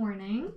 morning.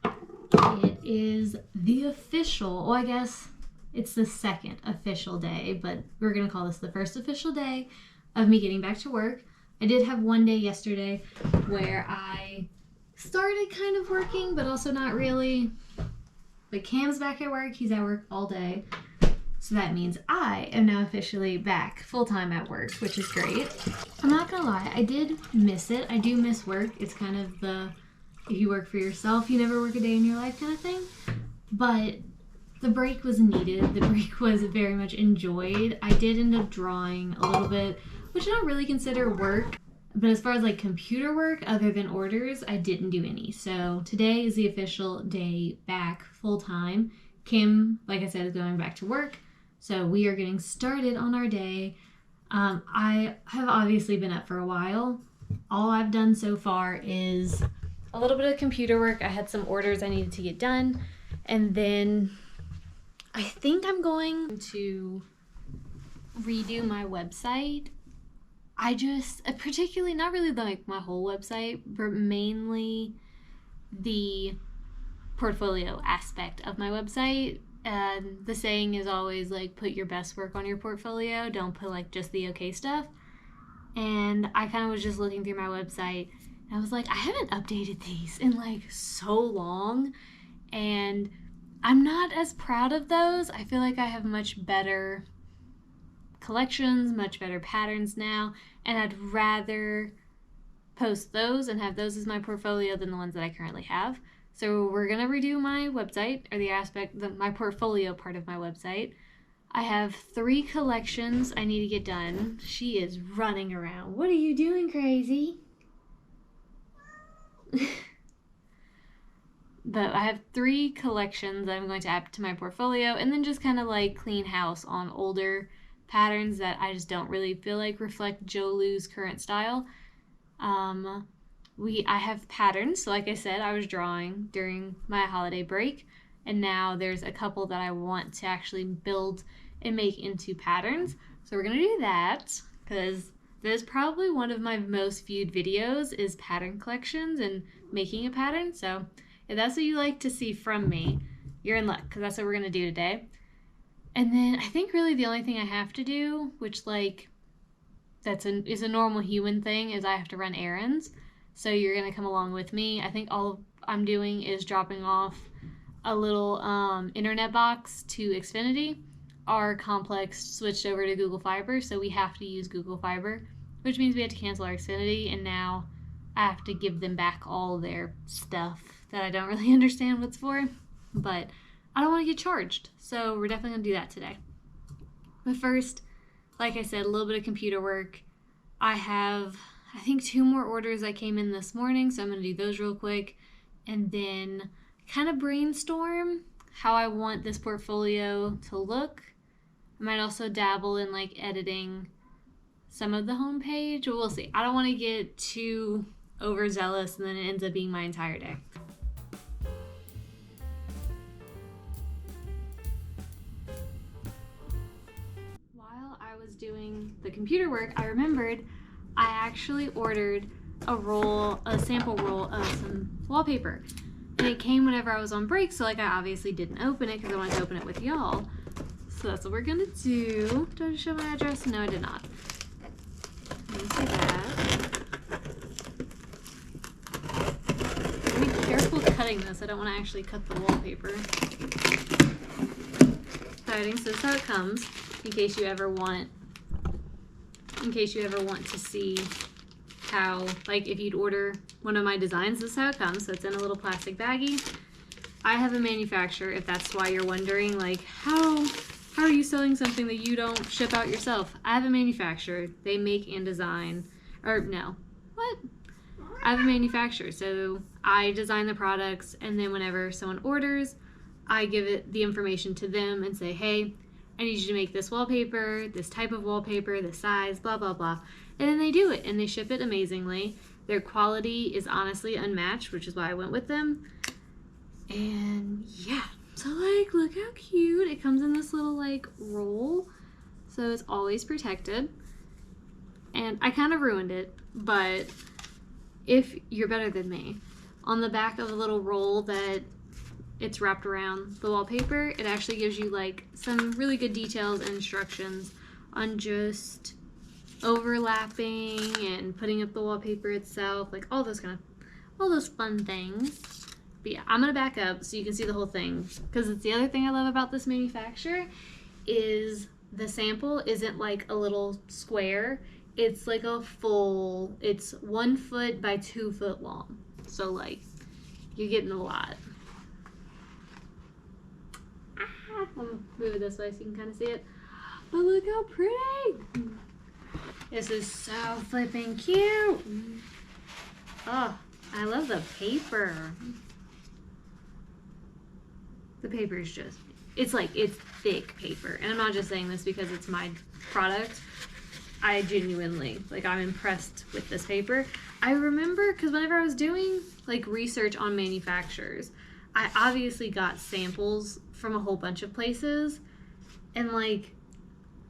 It is the official, well, I guess it's the second official day, but we're going to call this the first official day of me getting back to work. I did have one day yesterday where I started kind of working, but also not really. But Cam's back at work. He's at work all day. So that means I am now officially back full-time at work, which is great. I'm not gonna lie, I did miss it. I do miss work. It's kind of the, if you work for yourself, you never work a day in your life kind of thing. But the break was needed. The break was very much enjoyed. I did end up drawing a little bit, which I don't really consider work. But as far as like computer work, other than orders, I didn't do any. So today is the official day back full-time. Kim, like I said, is going back to work. So we are getting started on our day. I have obviously been up for a while. All I've done so far is a little bit of computer work. I had some orders I needed to get done. And then I think I'm going to redo my website. Particularly, not really like my whole website, but mainly the portfolio aspect of my website. The saying is always like, put your best work on your portfolio. Don't put like just the okay stuff. And I kind of was just looking through my website and I was like, I haven't updated these in like so long. And I'm not as proud of those. I feel like I have much better collections, much better patterns now, and I'd rather post those and have those as my portfolio than the ones that I currently have. So we're gonna redo my website, or my portfolio part of my website. I have 3 collections I need to get done. She is running around. What are you doing, crazy? But I have 3 collections that I'm going to add to my portfolio, and then just kind of like clean house on older patterns that I just don't really feel like reflect Jolu's current style. I have patterns. So like I said, I was drawing during my holiday break, and now there's a couple that I want to actually build and make into patterns. So we're gonna do that because that is probably one of my most viewed videos, is pattern collections and making a pattern. So if that's what you like to see from me, you're in luck, because that's what we're gonna do today. And then I think really the only thing I have to do, which like is a normal human thing, is I have to run errands. So you're gonna come along with me. I think all I'm doing is dropping off a little internet box to Xfinity. Our complex switched over to Google Fiber, so we have to use Google Fiber, which means we had to cancel our Xfinity, and now I have to give them back all their stuff that I don't really understand what's for. But I don't want to get charged, so we're definitely going to do that today. But first, like I said, a little bit of computer work. I have, I think, 2 more orders that came in this morning, so I'm going to do those real quick. And then kind of brainstorm how I want this portfolio to look. I might also dabble in like editing some of the homepage, but we'll see. I don't want to get too overzealous and then it ends up being my entire day. Doing the computer work, I remembered I actually ordered a sample roll of some wallpaper, and it came whenever I was on break, so like I obviously didn't open it because I wanted to open it with y'all. So that's what we're gonna do. Did I show my address? No, I did not. Let me see that. Be careful cutting this. I don't want to actually cut the wallpaper. Exciting. So this is how it comes, in case you ever want to see how, like, if you'd order one of my designs, this is how it comes. So it's in a little plastic baggie. I have a manufacturer, if that's why you're wondering, like, how are you selling something that you don't ship out yourself? I have a manufacturer. They make and design, or no, what? I have a manufacturer, so I design the products, and then whenever someone orders, I give the information to them and say, hey, I need you to make this wallpaper, this type of wallpaper, this size, blah, blah, blah. And then they do it, and they ship it amazingly. Their quality is honestly unmatched, which is why I went with them. And yeah, so like, look how cute. It comes in this little like roll, so it's always protected. And I kind of ruined it, but if you're better than me, On the back of a little roll that it's wrapped around the wallpaper, it actually gives you like some really good details and instructions on just overlapping and putting up the wallpaper itself, like all those fun things. But yeah, I'm gonna back up so you can see the whole thing, because it's the other thing I love about this manufacturer is the sample isn't like a little square. It's like it's 1 foot by 2 foot long. So like you're getting a lot. I'm gonna move it this way so you can kind of see it. But look how pretty! This is so flipping cute. Oh, I love the paper. The paper is just, it's thick paper. And I'm not just saying this because it's my product. I genuinely, I'm impressed with this paper. I remember, because whenever I was doing research on manufacturers, I obviously got samples from a whole bunch of places. And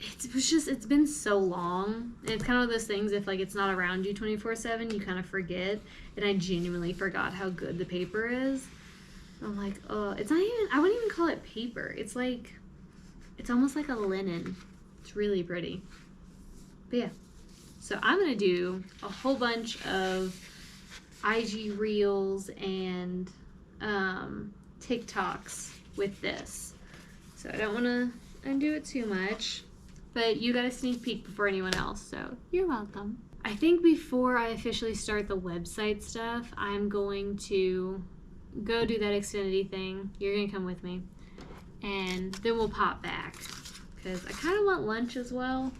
it's been so long. And it's kind of those things, if it's not around you 24/7, you kind of forget. And I genuinely forgot how good the paper is. I'm like, oh, it's not even, I wouldn't even call it paper. It's almost like a linen. It's really pretty. But yeah, so I'm going to do a whole bunch of IG Reels and TikToks with this. So I don't want to undo it too much, but you got a sneak peek before anyone else, so you're welcome. I think before I officially start the website stuff, I'm going to go do that Xfinity thing. You're going to come with me, and then we'll pop back, because I kind of want lunch as well.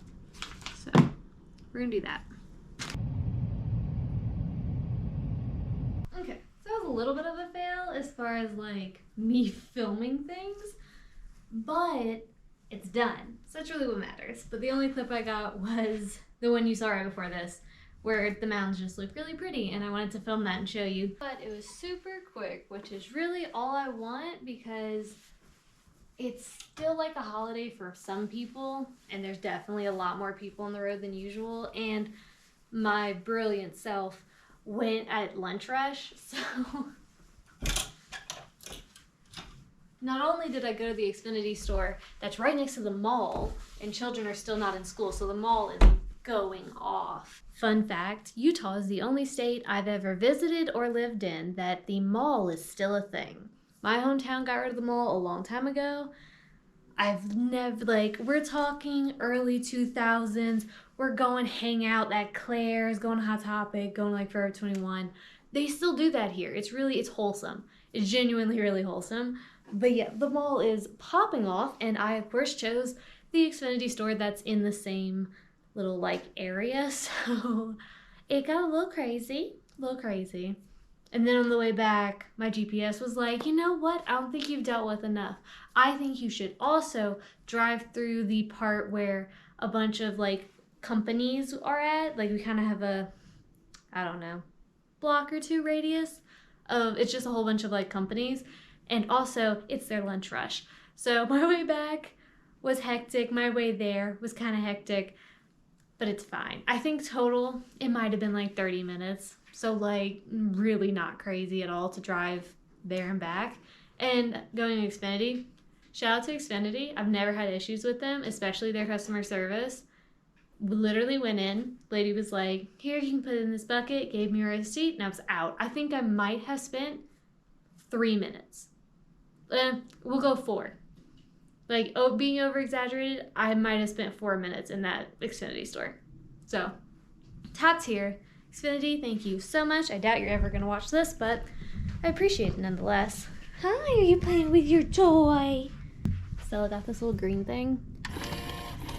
So we're gonna do that. Okay, so that was a little bit of a fail as far as me filming things, but it's done. So that's really what matters. But the only clip I got was the one you saw right before this, where the mountains just look really pretty, and I wanted to film that and show you. But it was super quick, which is really all I want, because it's still like a holiday for some people, and there's definitely a lot more people on the road than usual, and my brilliant self went at lunch rush, so not only did I go to the Xfinity store that's right next to the mall, and children are still not in school, so the mall is going off. Fun fact, Utah is the only state I've ever visited or lived in that the mall is still a thing. My hometown got rid of the mall a long time ago. I've never, we're talking early 2000s. We're going hang out at Claire's, going to Hot Topic, going Forever 21. They still do that here. It's wholesome. It's genuinely really wholesome. But yeah, the mall is popping off, and I, of course, chose the Xfinity store that's in the same little, area. So it got a little crazy. And then on the way back, my GPS was like, you know what? I don't think you've dealt with enough. I think you should also drive through the part where a bunch of companies are at. We kind of have a, I don't know, block or two radius of, it's just a whole bunch of companies. And also it's their lunch rush. So my way back was hectic. My way there was kind of hectic, but it's fine. I think total, it might have been 30 minutes. So really not crazy at all to drive there and back. And going to Xfinity, shout out to Xfinity. I've never had issues with them, especially their customer service. We literally went in, lady was like, here, you can put it in this bucket, gave me a receipt, and I was out. I think I might have spent 3 minutes. We'll go 4. Being over exaggerated, I might have spent 4 minutes in that Xfinity store. So, top tier. Xfinity, thank you so much. I doubt you're ever going to watch this, but I appreciate it nonetheless. Hi, are you playing with your toy? Stella got this little green thing.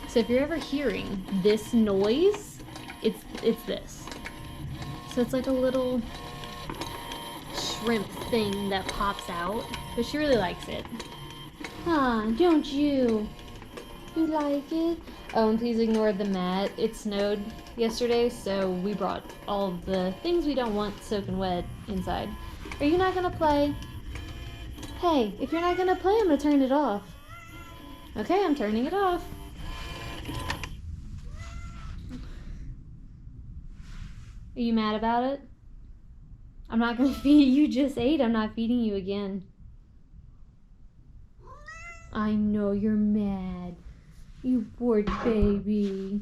So if you're ever hearing this noise, it's this. So it's like a little shrimp thing that pops out, but she really likes it. Huh, don't you? You like it? Oh, and please ignore the mat. It snowed yesterday, so we brought all of the things we don't want soaking wet inside. Are you not gonna play? Hey, if you're not gonna play, I'm gonna turn it off. Okay, I'm turning it off. Are you mad about it? I'm not gonna feed you. Just ate. I'm not feeding you again. I know you're mad. You poor baby.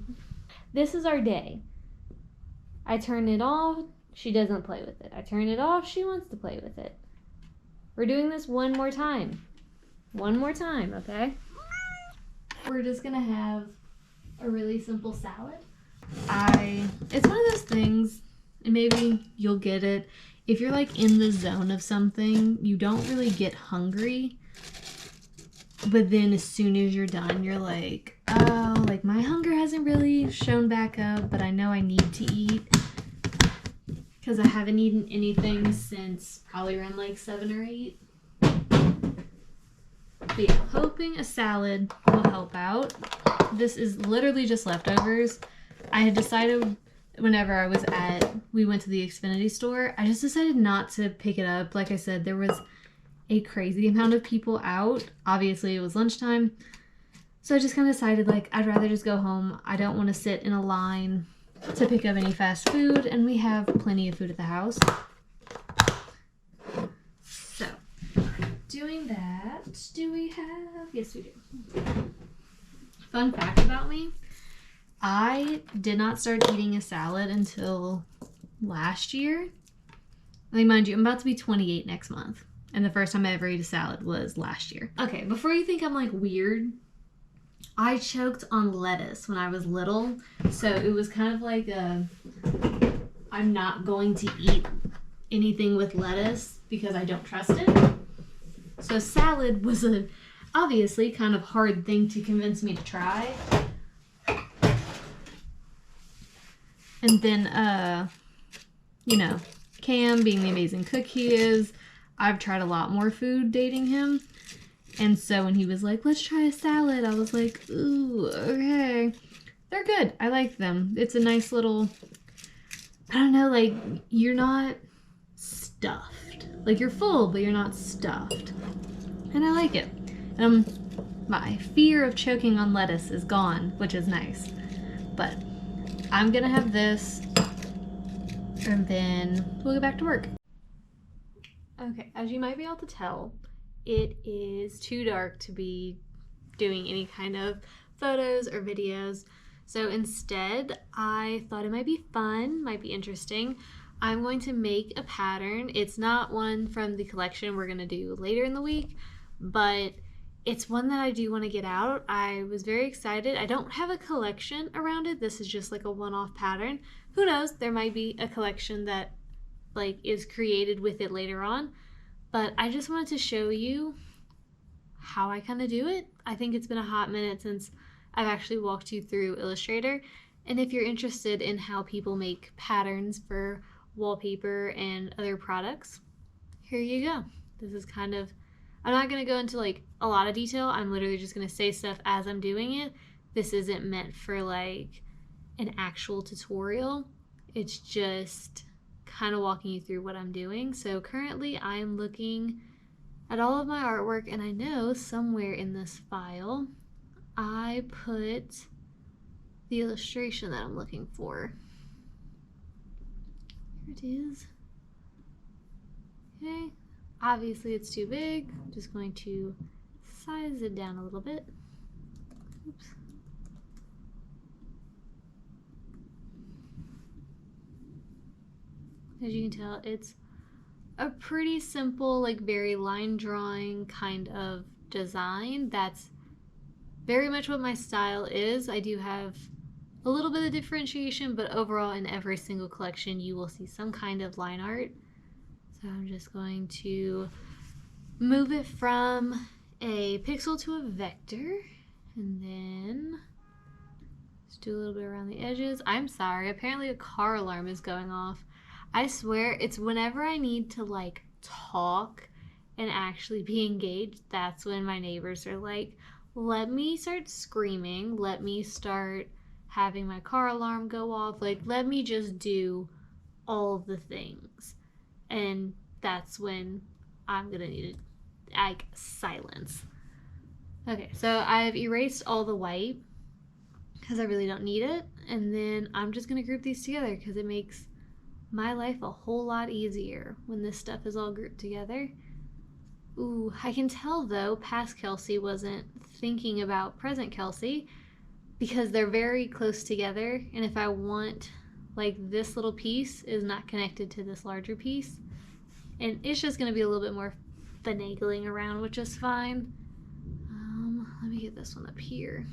This is our day. I turn it off. She doesn't play with it. I turn it off. She wants to play with it. We're doing this one more time. One more time, okay? We're just gonna have a really simple salad. It's one of those things, and maybe you'll get it. If you're like in the zone of something, you don't really get hungry. But then as soon as you're done, you're like, oh, like my hunger hasn't really shown back up, but I know I need to eat. Because I haven't eaten anything since probably around like 7 or 8. But yeah, hoping a salad will help out. This is literally just leftovers. I had decided whenever we went to the Xfinity store, I just decided not to pick it up. Like I said, there was a crazy amount of people out. Obviously, it was lunchtime. So I just kind of decided, like, I'd rather just go home. I don't want to sit in a line to pick up any fast food, and we have plenty of food at the house. So, doing that, do we have... Yes, we do. Fun fact about me, I did not start eating a salad until last year. Like, mind you, I'm about to be 28 next month. And the first time I ever ate a salad was last year. Okay, before you think I'm like weird, I choked on lettuce when I was little. So it was kind of like I'm not going to eat anything with lettuce because I don't trust it. So salad was obviously kind of hard thing to convince me to try. And then, Cam being the amazing cook he is, I've tried a lot more food dating him. And so when he was like, let's try a salad, I was like, ooh, okay. They're good. I like them. It's a nice little, I don't know, like, you're not stuffed. Like, you're full, but you're not stuffed. And I like it. My fear of choking on lettuce is gone, which is nice. But I'm gonna have this, and then we'll get back to work. Okay, as you might be able to tell, it is too dark to be doing any kind of photos or videos. So instead, I thought it might be fun, might be interesting. I'm going to make a pattern. It's not one from the collection we're going to do later in the week, but it's one that I do want to get out. I was very excited. I don't have a collection around it. This is just like a one-off pattern. Who knows? There might be a collection that like is created with it later on. But I just wanted to show you how I kind of do it. I think it's been a hot minute since I've actually walked you through Illustrator. And if you're interested in how people make patterns for wallpaper and other products, here you go. This is kind of, I'm not going to go into like a lot of detail. I'm literally just going to say stuff as I'm doing it. This isn't meant for like an actual tutorial. It's just kind of walking you through what I'm doing. So currently I'm looking at all of my artwork, and I know somewhere in this file I put the illustration that I'm looking for. Here it is. Okay, obviously it's too big. I'm just going to size it down a little bit. Oops. As you can tell, it's a pretty simple, like very line drawing kind of design. That's very much what my style is. I do have a little bit of differentiation, but overall in every single collection you will see some kind of line art. So I'm just going to move it from a pixel to a vector, and then just do a little bit around the edges. I'm sorry, apparently a car alarm is going off. I swear it's whenever I need to like talk and actually be engaged, that's when my neighbors are like, let me start screaming, let me start having my car alarm go off, like let me just do all the things. And that's when I'm gonna need like silence. Okay, so I've erased all the white because I really don't need it, and then I'm just gonna group these together because it makes my life a whole lot easier when this stuff is all grouped together. Ooh, I can tell though past Kelsey wasn't thinking about present Kelsey because they're very close together, and if I want, like, this little piece is not connected to this larger piece, and it's just going to be a little bit more finagling around, which is fine. Let me get this one up here.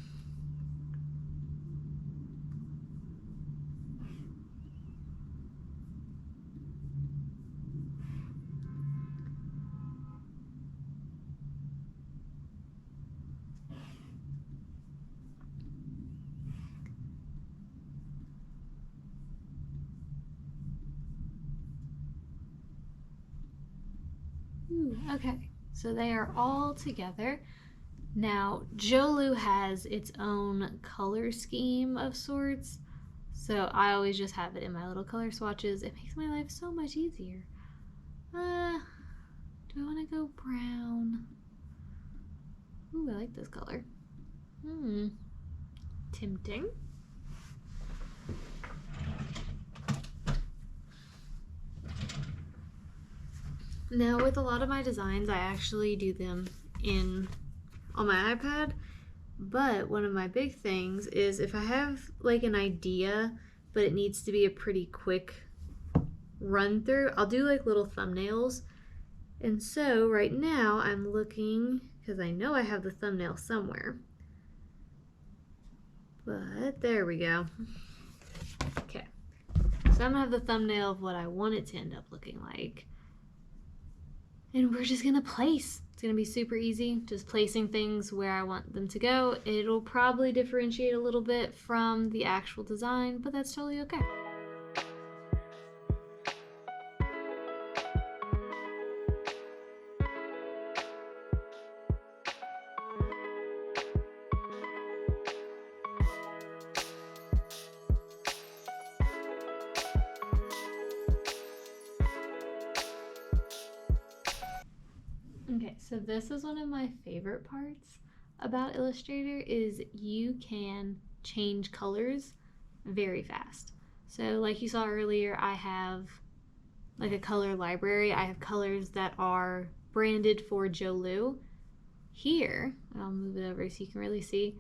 Ooh, okay, so they are all together. Now, Jolu has its own color scheme of sorts, so I always just have it in my little color swatches. It makes my life so much easier. Do I want to go brown? Ooh, I like this color. Tempting. Now, with a lot of my designs, I actually do them on my iPad, but one of my big things is if I have like an idea, but it needs to be a pretty quick run through, I'll do like little thumbnails. And so right now I'm looking, because I know I have the thumbnail somewhere, but there we go. Okay, so I'm gonna have the thumbnail of what I want it to end up looking like. And we're just gonna place. It's gonna be super easy, just placing things where I want them to go. It'll probably differentiate a little bit from the actual design, but that's totally okay. Okay, so this is one of my favorite parts about Illustrator is you can change colors very fast. So like you saw earlier, I have like a color library. I have colors that are branded for Jolu. Here, I'll move it over so you can really see.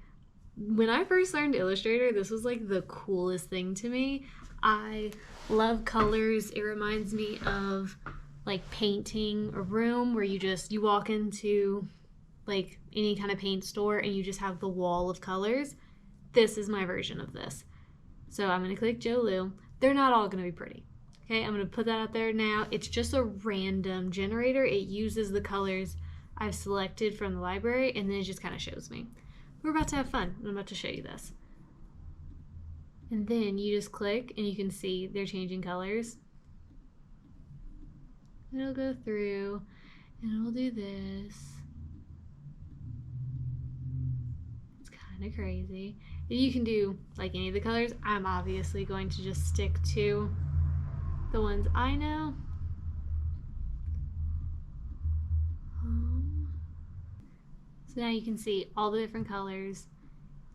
When I first learned Illustrator, this was like the coolest thing to me. I love colors. It reminds me of like painting a room where you walk into like any kind of paint store and you just have the wall of colors. This is my version of this. So I'm going to click Jolu. They're not all going to be pretty. Okay, I'm going to put that out there now. It's just a random generator. It uses the colors I've selected from the library, and then it just kind of shows me. We're about to have fun. I'm about to show you this. And then you just click and you can see they're changing colors. It'll go through and it'll do this. It's kind of crazy. You can do like any of the colors. I'm obviously going to just stick to the ones I know. So now you can see all the different colors.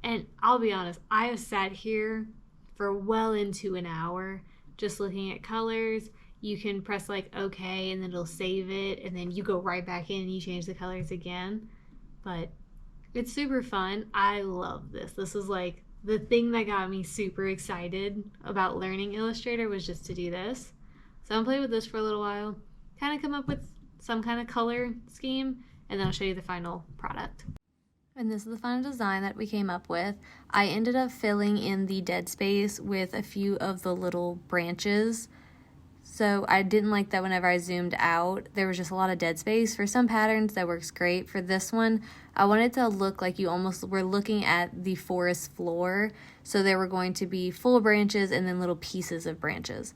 And I'll be honest, I have sat here for well into an hour just looking at colors. You can press like OK and then it'll save it, and then you go right back in and you change the colors again. But it's super fun. I love this. This is like the thing that got me super excited about learning Illustrator, was just to do this. So I'm gonna play with this for a little while, kind of come up with some kind of color scheme, and then I'll show you the final product. And this is the final design that we came up with. I ended up filling in the dead space with a few of the little branches. So I didn't like that whenever I zoomed out, there was just a lot of dead space. For some patterns, that works great. For this one, I wanted to look like you almost were looking at the forest floor. So there were going to be full branches and then little pieces of branches.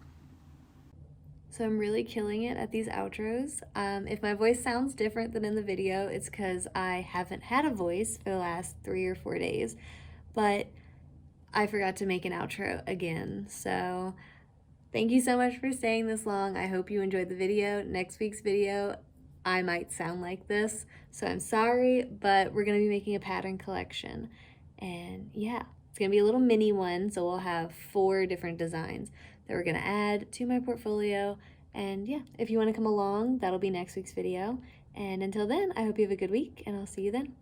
So I'm really killing it at these outros. If my voice sounds different than in the video, it's because I haven't had a voice for the last 3 or 4 days, but I forgot to make an outro again. So thank you so much for staying this long. I hope you enjoyed the video. Next week's video, I might sound like this, so I'm sorry, but we're gonna be making a pattern collection. And yeah, it's gonna be a little mini one, so we'll have 4 different designs. that we're going to add to my portfolio. And yeah, if you want to come along, that'll be next week's video. And until then, I hope you have a good week, and I'll see you then.